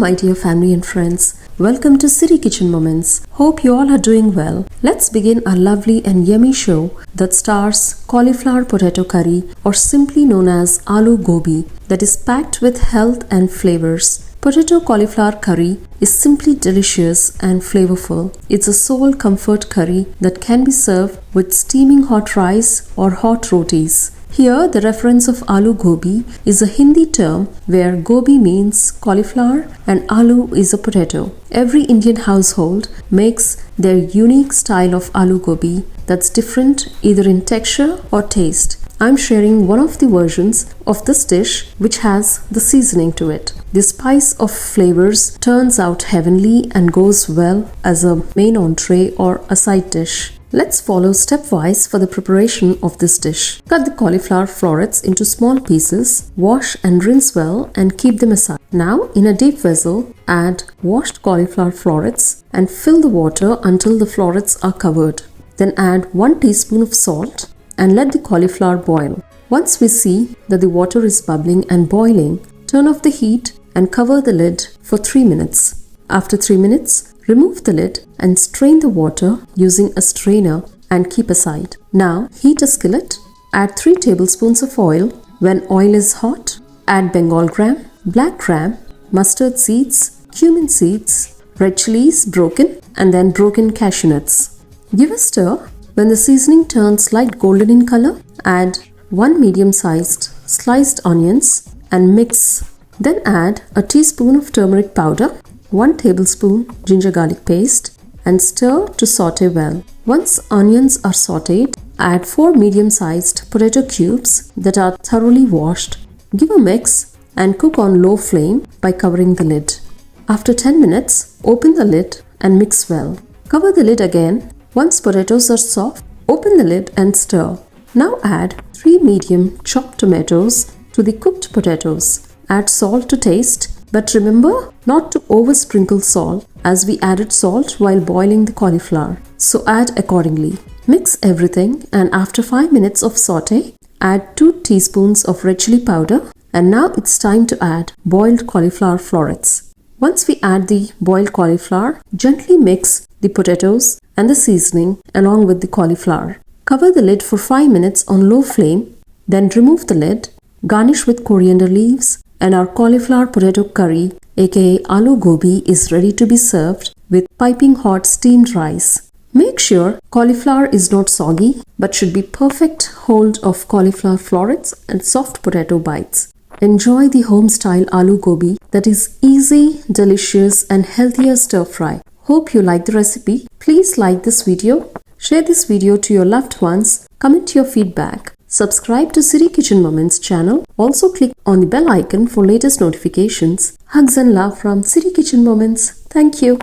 my dear family and friends. Welcome to City Kitchen Moments. Hope you all are doing well. Let's begin our lovely and yummy show that stars cauliflower potato curry, or simply known as Aloo Gobi, that is packed with health and flavors. Potato cauliflower curry is simply delicious and flavorful. It's a soul comfort curry that can be served with steaming hot rice or hot rotis. Here, the reference of Aloo Gobi is a Hindi term where gobi means cauliflower and aloo is a potato. Every Indian household makes their unique style of Aloo Gobi that's different either in texture or taste. I'm sharing one of the versions of this dish which has the seasoning to it. The spice of flavors turns out heavenly and goes well as a main entree or a side dish. Let's follow stepwise for the preparation of this dish. Cut the cauliflower florets into small pieces, wash and rinse well and keep them aside. Now, in a deep vessel, add washed cauliflower florets and fill the water until the florets are covered. Then add 1 teaspoon of salt and let the cauliflower boil. Once we see that the water is bubbling and boiling, turn off the heat and cover the lid for 3 minutes. After 3 minutes, remove the lid and strain the water using a strainer and keep aside. Now, heat a skillet, add 3 tablespoons of oil. When oil is hot, add Bengal gram, black gram, mustard seeds, cumin seeds, red chilies broken, and then broken cashew nuts. Give a stir. When the seasoning turns light golden in color, add 1 medium-sized sliced onions and mix. Then add a teaspoon of turmeric powder, 1 tablespoon ginger garlic paste, and stir to saute well. Once onions are sauteed, add 4 medium-sized potato cubes that are thoroughly washed. Give a mix and cook on low flame by covering the lid. After 10 minutes, open the lid and mix well. Cover the lid again. Once potatoes are soft, open the lid and stir. Now add 3 medium chopped tomatoes to the cooked potatoes. Add salt to taste, but remember not to over-sprinkle salt as we added salt while boiling the cauliflower, so add accordingly. Mix everything and after 5 minutes of saute, add 2 teaspoons of red chili powder, and now it's time to add boiled cauliflower florets. Once we add the boiled cauliflower, gently mix the potatoes and the seasoning along with the cauliflower. Cover the lid for 5 minutes on low flame, then remove the lid, garnish with coriander leaves, and our cauliflower potato curry, aka Aloo Gobi, is ready to be served with piping hot steamed rice. Make sure cauliflower is not soggy but should be perfect hold of cauliflower florets and soft potato bites. Enjoy the home-style Aloo Gobi that is easy, delicious and healthier stir-fry. Hope you like the recipe. Please like this video, share this video to your loved ones, comment your feedback. Subscribe to City Kitchen Moments channel. Also click on the bell icon for latest notifications. Hugs and love from City Kitchen Moments. Thank you.